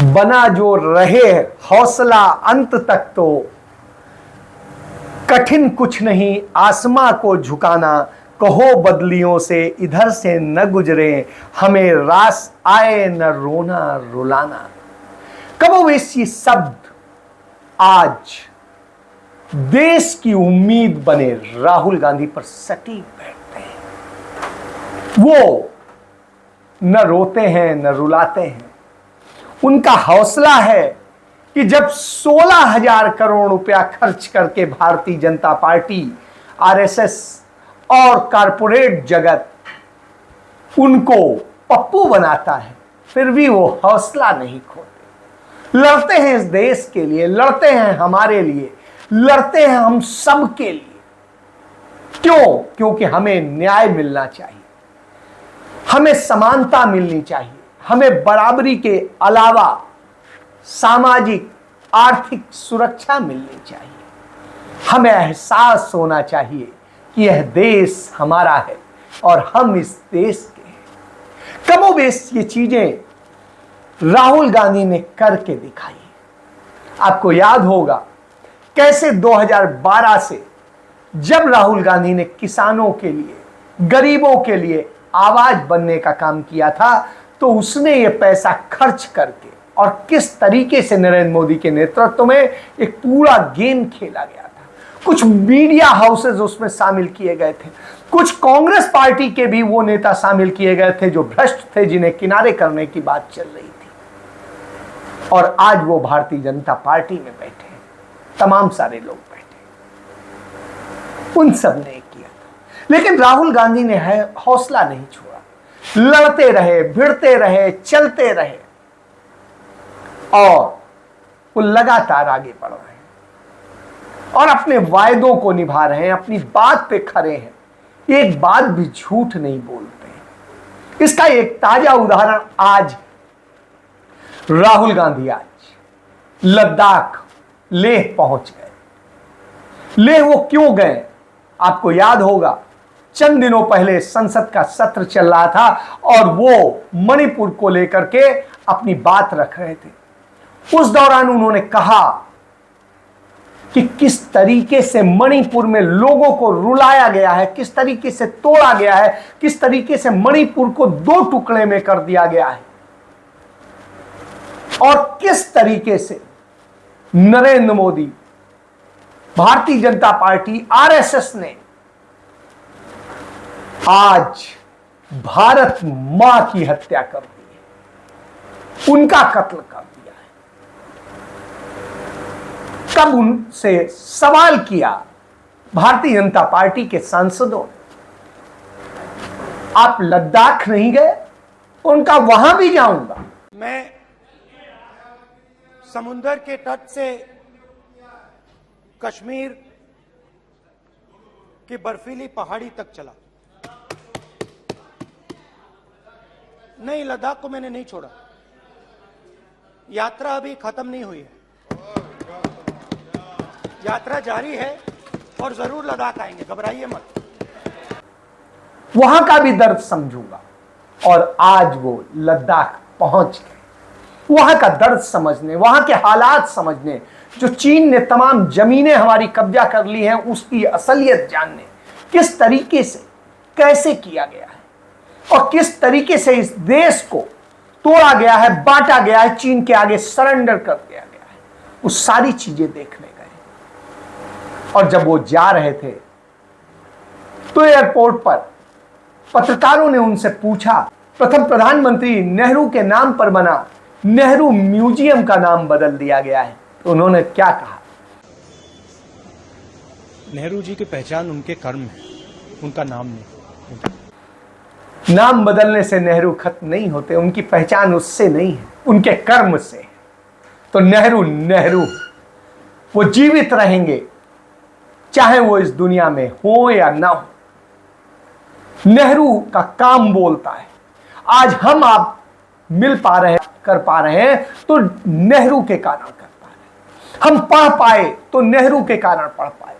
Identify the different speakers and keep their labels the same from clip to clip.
Speaker 1: बना जो रहे हौसला अंत तक तो कठिन कुछ नहीं आसमां को झुकाना। कहो बदलियों से इधर से न गुजरे हमें रास आए न रोना रुलाना। कमोवेशी शब्द आज देश की उम्मीद बने राहुल गांधी पर सटीक बैठते हैं। वो न रोते हैं न रुलाते हैं। उनका हौसला है कि जब 16,000 करोड़ रुपया खर्च करके भारतीय जनता पार्टी, आरएसएस और कारपोरेट जगत उनको पप्पू बनाता है, फिर भी वो हौसला नहीं खोते। लड़ते हैं इस देश के लिए, लड़ते हैं हमारे लिए, लड़ते हैं हम सब के लिए। क्यों? क्योंकि हमें न्याय मिलना चाहिए, हमें समानता मिलनी चाहिए, हमें बराबरी के अलावा सामाजिक आर्थिक सुरक्षा मिलनी चाहिए। हमें एहसास होना चाहिए कि यह देश हमारा है और हम इस देश के हैं। कमोबेश ये चीजें राहुल गांधी ने करके दिखाई। आपको याद होगा कैसे 2012 से जब राहुल गांधी ने किसानों के लिए, गरीबों के लिए आवाज बनने का काम किया था, तो उसने ये पैसा खर्च करके और किस तरीके से नरेंद्र मोदी के नेतृत्व में एक पूरा गेम खेला गया था। कुछ मीडिया हाउसेज उसमें शामिल किए गए थे, कुछ कांग्रेस पार्टी के भी वो नेता शामिल किए गए थे जो भ्रष्ट थे, जिन्हें किनारे करने की बात चल रही थी। और आज वो भारतीय जनता पार्टी में बैठे हैं, तमाम सारे लोग बैठे, उन सब ने किया था। लेकिन राहुल गांधी ने हौसला नहीं छोड़ा, लड़ते रहे, भिड़ते रहे, चलते रहे और वो लगातार आगे बढ़ रहे हैं और अपने वायदों को निभा रहे हैं, अपनी बात पे खड़े हैं, एक बात भी झूठ नहीं बोलते हैं। इसका एक ताजा उदाहरण आज राहुल गांधी आज लद्दाख, लेह पहुंच गए। लेह वो क्यों गए? आपको याद होगा चंद दिनों पहले संसद का सत्र चल रहा था और वो मणिपुर को लेकर के अपनी बात रख रहे थे। उस दौरान उन्होंने कहा कि किस तरीके से मणिपुर में लोगों को रुलाया गया है, किस तरीके से तोड़ा गया है, किस तरीके से मणिपुर को 2 टुकड़े में कर दिया गया है और किस तरीके से नरेंद्र मोदी, भारतीय जनता पार्टी, आरएसएस ने आज भारत मां की हत्या कर दी है, उनका कत्ल कर दिया है। तब उनसे सवाल किया भारतीय जनता पार्टी के सांसदों ने, आप लद्दाख नहीं गए? उनका वहां भी जाऊंगा।
Speaker 2: मैं समुंदर के तट से कश्मीर की बर्फीली पहाड़ी तक चला। नहीं, लद्दाख को मैंने नहीं छोड़ा। यात्रा अभी खत्म नहीं हुई है, यात्रा जारी है और जरूर लद्दाख आएंगे, घबराइए मत।
Speaker 1: वहां का भी दर्द समझूंगा। और आज वो लद्दाख पहुंच गए, वहां का दर्द समझने, वहां के हालात समझने, जो चीन ने तमाम जमीनें हमारी कब्जा कर ली हैं उसकी असलियत जानने, किस तरीके से कैसे किया गया है और किस तरीके से इस देश को तोड़ा गया है, बांटा गया है, चीन के आगे सरेंडर कर दिया गया है, वो सारी चीजें देखने गए। और जब वो जा रहे थे तो एयरपोर्ट पर पत्रकारों ने उनसे पूछा, प्रथम प्रधानमंत्री नेहरू के नाम पर बना नेहरू म्यूजियम का नाम बदल दिया गया है, तो उन्होंने क्या कहा?
Speaker 3: नेहरू जी की पहचान उनके कर्म है, उनका नाम नहीं।
Speaker 1: नाम बदलने से नेहरू खत्म नहीं होते, उनकी पहचान उससे नहीं है, उनके कर्म से है। तो नेहरू नेहरू वो जीवित रहेंगे, चाहे वो इस दुनिया में हो या ना हो। नेहरू का काम बोलता है। आज हम आप मिल पा रहे हैं, कर पा रहे हैं तो नेहरू के कारण कर पा रहे हैं। हम पढ़ पाए तो नेहरू के कारण पढ़ पाए।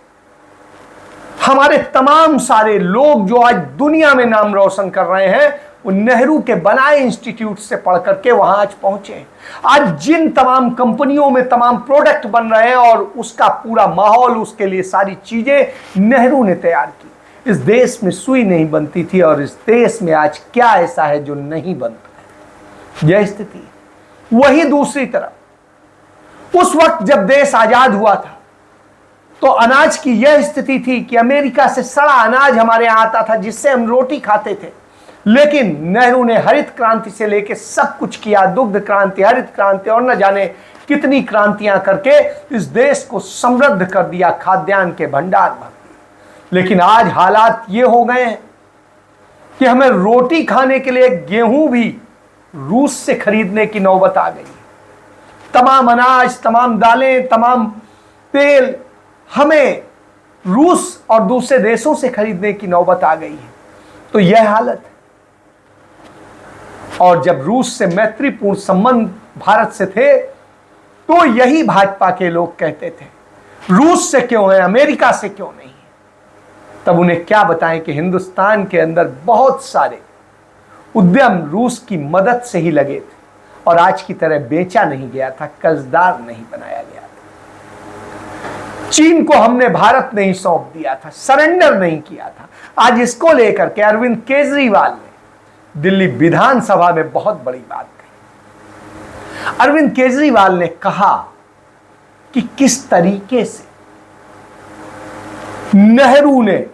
Speaker 1: हमारे तमाम सारे लोग जो आज दुनिया में नाम रोशन कर रहे हैं वो नेहरू के बनाए इंस्टीट्यूट से पढ़ करके वहां आज पहुंचे। आज जिन तमाम कंपनियों में तमाम प्रोडक्ट बन रहे हैं और उसका पूरा माहौल, उसके लिए सारी चीजें नेहरू ने तैयार की। इस देश में सुई नहीं बनती थी और इस देश में आज क्या ऐसा है जो नहीं बनता है, यह स्थिति है। वही दूसरी तरफ उस वक्त जब देश आजाद हुआ था तो अनाज की यह स्थिति थी कि अमेरिका से सड़ा अनाज हमारे यहां आता था जिससे हम रोटी खाते थे। लेकिन नेहरू ने हरित क्रांति से लेकर सब कुछ किया, दुग्ध क्रांति, हरित क्रांति और न जाने कितनी क्रांतियां करके इस देश को समृद्ध कर दिया, खाद्यान्न के भंडार भर दिए। लेकिन आज हालात ये हो गए हैं कि हमें रोटी खाने के लिए गेहूं भी रूस से खरीदने की नौबत आ गई। तमाम अनाज, तमाम दालें, तमाम तेल हमें रूस और दूसरे देशों से खरीदने की नौबत आ गई है। तो यह हालत है। और जब रूस से मैत्रीपूर्ण संबंध भारत से थे तो यही भाजपा के लोग कहते थे रूस से क्यों है, अमेरिका से क्यों नहीं है। तब उन्हें क्या बताएं कि हिंदुस्तान के अंदर बहुत सारे उद्यम रूस की मदद से ही लगे थे और आज की तरह बेचा नहीं गया था, कर्जदार नहीं बनाया गया था। चीन को हमने भारत नहीं सौंप दिया था, सरेंडर नहीं किया था। आज इसको लेकर के अरविंद केजरीवाल ने दिल्ली विधानसभा में बहुत बड़ी बात कही। अरविंद केजरीवाल ने कहा कि किस तरीके से नेहरू ने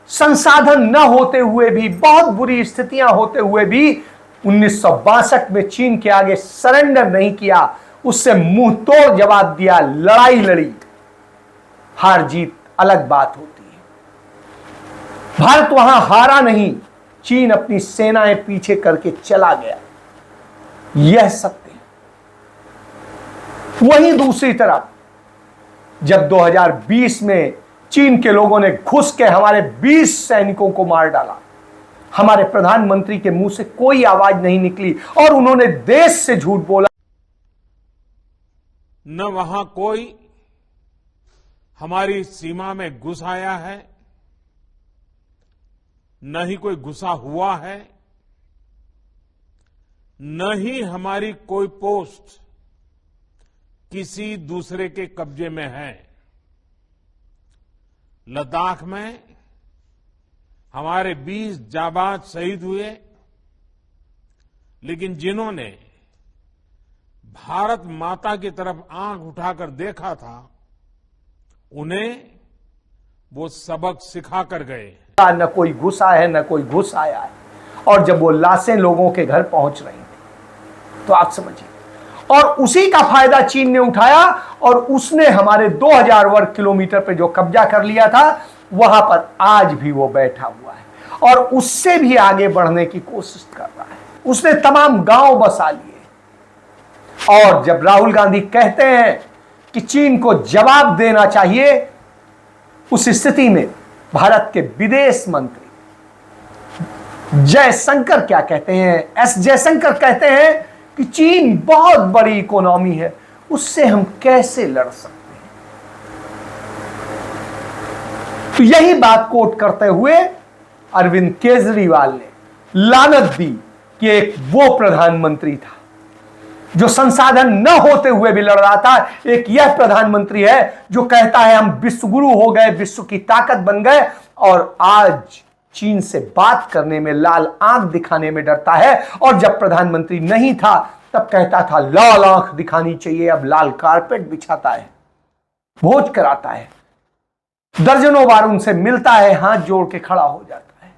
Speaker 1: संसाधन न होते हुए भी, बहुत बुरी स्थितियां होते हुए भी 1962 में चीन के आगे सरेंडर नहीं किया, उससे मुंह तोड़ जवाब दिया, लड़ाई लड़ी। हार जीत अलग बात होती है। भारत वहां हारा नहीं, चीन अपनी सेनाएं पीछे करके चला गया, यह सत्य है। वहीं दूसरी तरफ जब 2020 में चीन के लोगों ने घुस के हमारे 20 सैनिकों को मार डाला, हमारे प्रधानमंत्री के मुंह से कोई आवाज नहीं निकली और उन्होंने देश से झूठ बोला।
Speaker 4: न वहां कोई हमारी सीमा में घुस आया है, न ही कोई घुसा हुआ है, न ही हमारी कोई पोस्ट किसी दूसरे के कब्जे में है। लद्दाख में हमारे 20 जाबाज शहीद हुए, लेकिन जिन्होंने भारत माता की तरफ आंख उठाकर देखा था, उन्हें वो सबक सिखा कर गए।
Speaker 1: न कोई घुसा है, न कोई घुस आया है। और जब वो लाशें लोगों के घर पहुंच रही थी तो आप समझिए, और उसी का फायदा चीन ने उठाया और उसने हमारे 2000 वर्ग किलोमीटर पे जो कब्जा कर लिया था वहां पर आज भी वो बैठा हुआ है और उससे भी आगे बढ़ने की कोशिश कर रहा है। उसने तमाम गांव बसा लिए। और जब राहुल गांधी कहते हैं कि चीन को जवाब देना चाहिए, उस स्थिति में भारत के विदेश मंत्री जयशंकर क्या कहते हैं? एस जयशंकर कहते हैं कि चीन बहुत बड़ी इकोनॉमी है, उससे हम कैसे लड़ सकते हैं। तो यही बात कोट करते हुए अरविंद केजरीवाल ने लानत दी कि एक वो प्रधानमंत्री था जो संसाधन न होते हुए भी लड़ रहा था, एक यह प्रधानमंत्री है जो कहता है हम विश्वगुरु हो गए, विश्व की ताकत बन गए, और आज चीन से बात करने में, लाल आंख दिखाने में डरता है। और जब प्रधानमंत्री नहीं था तब कहता था लाल आंख दिखानी चाहिए, अब लाल कारपेट बिछाता है, भोज कराता है, दर्जनों बार उनसे मिलता है, हाथ जोड़ के खड़ा हो जाता है।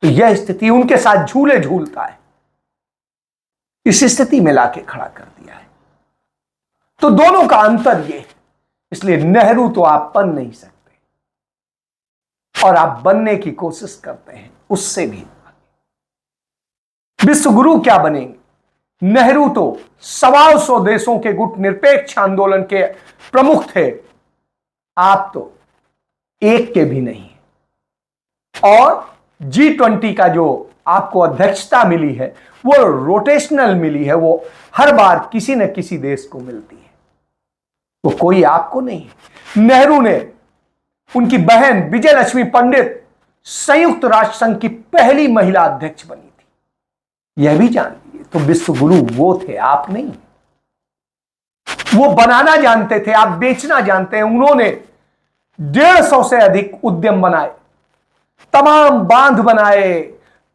Speaker 1: तो यह स्थिति, उनके साथ झूले झूलता है, इस स्थिति में लाके खड़ा कर दिया है। तो दोनों का अंतर यह है। इसलिए नेहरू तो आप बन नहीं सकते और आप बनने की कोशिश करते हैं उससे भी आगे। विश्वगुरु क्या बनेंगे? नेहरू तो 125 देशों के गुट निरपेक्ष आंदोलन के प्रमुख थे, आप तो एक के भी नहीं। और G20 का जो आपको अध्यक्षता मिली है वो रोटेशनल मिली है, वो हर बार किसी न किसी देश को मिलती है, वो कोई आपको नहीं। नेहरू ने, उनकी बहन विजय लक्ष्मी पंडित संयुक्त राष्ट्र संघ की पहली महिला अध्यक्ष बनी थी। यह भी जान लीजिए। तो विश्व गुरु वो थे, आप नहीं। वो बनाना जानते थे, आप बेचना जानते हैं। उन्होंने 150 से अधिक उद्यम बनाए, तमाम बांध बनाए,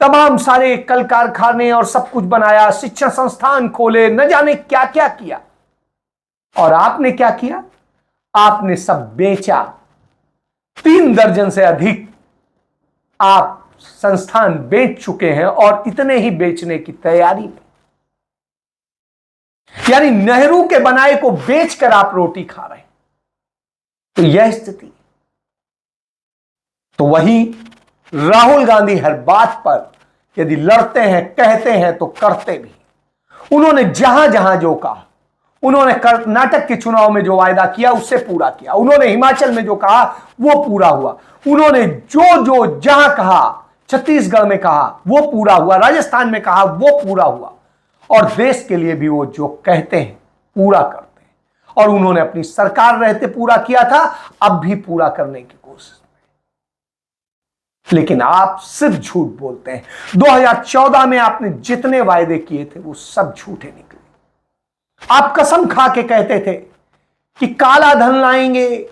Speaker 1: तमाम सारे कल कारखाने और सब कुछ बनाया, शिक्षण संस्थान खोले, न जाने क्या क्या किया। और आपने क्या किया? आपने सब बेचा। 3 दर्जन से अधिक आप संस्थान बेच चुके हैं और इतने ही बेचने की तैयारी में। यानी नेहरू के बनाए को बेचकर आप रोटी खा रहे हैं। तो यह स्थिति। तो वहीं राहुल गांधी हर बात पर यदि लड़ते हैं, कहते हैं तो करते भी। उन्होंने जहां जहां जो कहा, उन्होंने कर्नाटक के चुनाव में जो वायदा किया उससे पूरा किया। उन्होंने हिमाचल में जो कहा वो पूरा हुआ। उन्होंने जो जो जहां कहा, छत्तीसगढ़ में कहा वो पूरा हुआ, राजस्थान में कहा वो पूरा हुआ। और देश के लिए भी वो जो कहते हैं पूरा करते हैं। और उन्होंने अपनी सरकार रहते पूरा किया था, अब भी पूरा करने की कोशिश। लेकिन आप सिर्फ झूठ बोलते हैं। 2014 में आपने जितने वायदे किए थे वो सब झूठे निकले। आप कसम खा के कहते थे कि काला धन लाएंगे,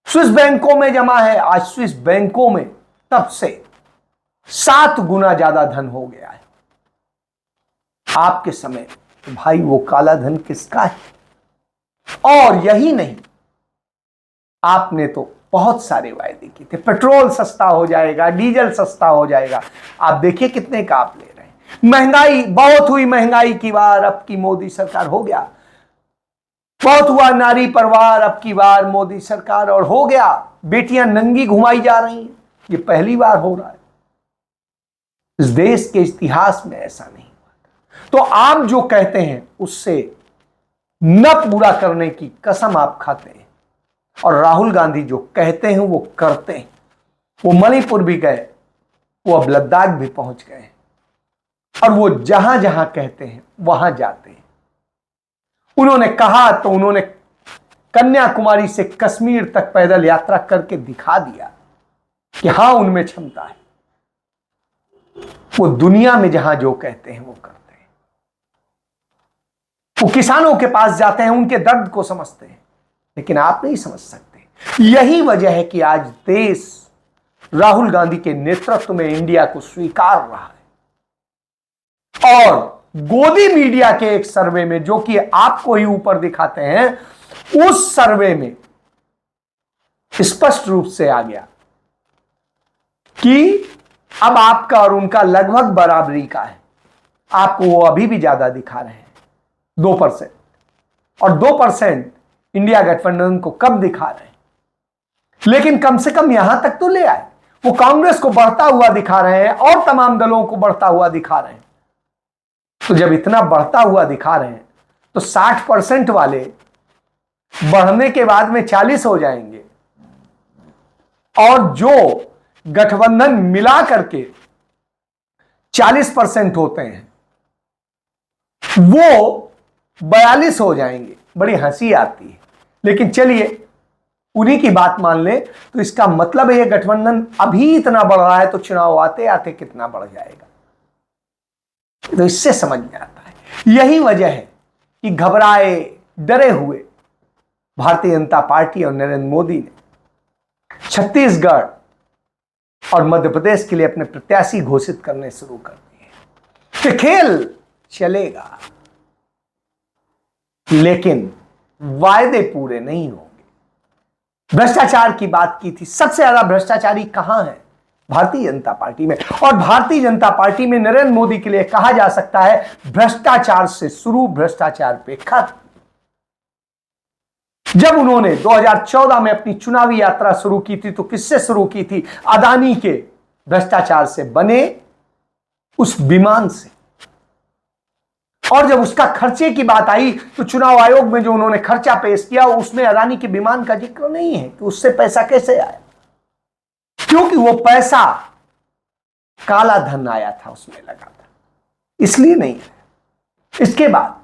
Speaker 1: स्विस बैंकों में जमा है। आज स्विस बैंकों में तब से 7 गुना ज्यादा धन हो गया है। आपके समय तो भाई वो काला धन किसका है? और यही नहीं, आपने तो बहुत सारे वायदे किए थे। पेट्रोल सस्ता हो जाएगा, डीजल सस्ता हो जाएगा। आप देखिए कितने का आप ले रहे हैं। महंगाई बहुत हुई, महंगाई की बार अब की मोदी सरकार हो गया। बहुत हुआ नारी परवार, अब की बार मोदी सरकार और हो गया। बेटियां नंगी घुमाई जा रही हैं, ये पहली बार हो रहा है। इस देश के इतिहास में ऐसा नहीं हुआ। तो आप जो कहते हैं उससे न पूरा करने की कसम आप खाते हैं। और राहुल गांधी जो कहते हैं वो करते हैं। वो मणिपुर भी गए, वो अब लद्दाख भी पहुंच गए और वो जहां जहां कहते हैं वहां जाते हैं। उन्होंने कहा तो उन्होंने कन्याकुमारी से कश्मीर तक पैदल यात्रा करके दिखा दिया कि हां उनमें क्षमता है। वो दुनिया में जहां जो कहते हैं वो करते हैं। वो किसानों के पास जाते हैं, उनके दर्द को समझते हैं। लेकिन आप नहीं समझ सकते। यही वजह है कि आज देश राहुल गांधी के नेतृत्व में इंडिया को स्वीकार रहा है। और गोदी मीडिया के एक सर्वे में, जो कि आपको ही ऊपर दिखाते हैं, उस सर्वे में स्पष्ट रूप से आ गया कि अब आपका और उनका लगभग बराबरी का है। आपको वो अभी भी ज्यादा दिखा रहे हैं, 2%। और 2% इंडिया गठबंधन को कब दिखा रहे हैं? लेकिन कम से कम यहां तक तो ले आए। वो कांग्रेस को बढ़ता हुआ दिखा रहे हैं और तमाम दलों को बढ़ता हुआ दिखा रहे हैं। तो जब इतना बढ़ता हुआ दिखा रहे हैं तो 60% वाले बढ़ने के बाद में 40 हो जाएंगे। और जो गठबंधन मिला करके 40% होते हैं वो 42 हो जाएंगे। बड़ी हंसी आती है, लेकिन चलिए उन्हीं की बात मान ले। तो इसका मतलब है ये गठबंधन अभी इतना बढ़ रहा है तो चुनाव आते आते कितना बढ़ जाएगा। तो इससे समझ में आता है। यही वजह है कि घबराए डरे हुए भारतीय जनता पार्टी और नरेंद्र मोदी ने छत्तीसगढ़ और मध्य प्रदेश के लिए अपने प्रत्याशी घोषित करने शुरू कर दिए कि खेल चलेगा, लेकिन वायदे पूरे नहीं होंगे। भ्रष्टाचार की बात की थी। सबसे ज्यादा भ्रष्टाचारी कहां है? भारतीय जनता पार्टी में। और भारतीय जनता पार्टी में नरेंद्र मोदी के लिए कहा जा सकता है भ्रष्टाचार से शुरू, भ्रष्टाचार पे खत्म। जब उन्होंने 2014 में अपनी चुनावी यात्रा शुरू की थी तो किससे शुरू की थी? अदानी के भ्रष्टाचार से बने उस विमान से। और जब उसका खर्चे की बात आई तो चुनाव आयोग में जो उन्होंने खर्चा पेश किया उसमें अदानी के विमान का जिक्र नहीं है कि उससे पैसा कैसे आया, क्योंकि वो पैसा काला धन आया था, उसमें लगा था, इसलिए नहीं है। इसके बाद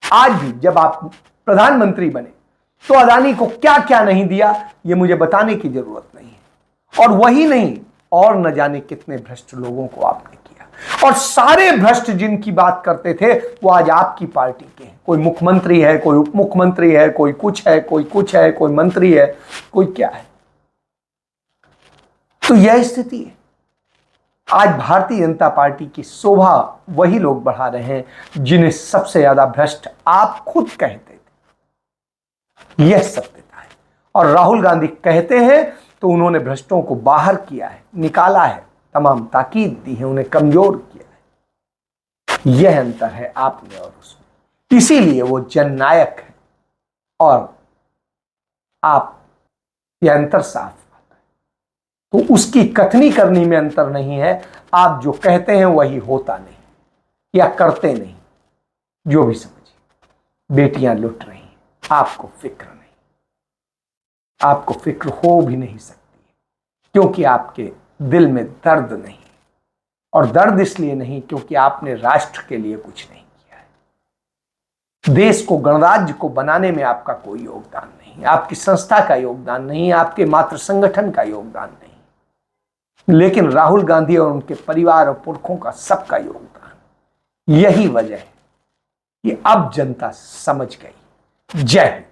Speaker 1: आज भी जब आप प्रधानमंत्री बने तो अदानी को क्या क्या नहीं दिया ये मुझे बताने की जरूरत नहीं है। और वही नहीं, और न जाने कितने भ्रष्ट लोगों को आपने किया। और सारे भ्रष्ट जिनकी बात करते थे वो आज आपकी पार्टी के हैं। कोई मुख्यमंत्री है, कोई उप मुख्यमंत्री है, कोई कुछ है, कोई कुछ है, कोई मंत्री है, कोई क्या है। तो यह स्थिति है। आज भारतीय जनता पार्टी की शोभा वही लोग बढ़ा रहे हैं जिन्हें सबसे ज्यादा भ्रष्ट आप खुद कहते थे। यह सत्यता है। और राहुल गांधी कहते हैं तो उन्होंने भ्रष्टों को बाहर किया है, निकाला है, तमाम ताकीद दी है, उन्हें कमजोर किया है। यह अंतर है आप में और उसमें। इसीलिए वो जननायक है और आप, यह अंतर साफ आता है। तो उसकी कथनी करनी में अंतर नहीं है। आप जो कहते हैं वही होता नहीं या करते नहीं। जो भी समझिए, बेटियां लुट रही हैं, आपको फिक्र नहीं, आपको फिक्र हो भी नहीं सकती, क्योंकि आपके दिल में दर्द नहीं। और दर्द इसलिए नहीं क्योंकि आपने राष्ट्र के लिए कुछ नहीं किया है। देश को, गणराज्य को बनाने में आपका कोई योगदान नहीं, आपकी संस्था का योगदान नहीं, आपके मात्र संगठन का योगदान नहीं, लेकिन राहुल गांधी और उनके परिवार और पुरखों का सबका योगदान। यही वजह है कि अब जनता समझ गई। जय हिंद।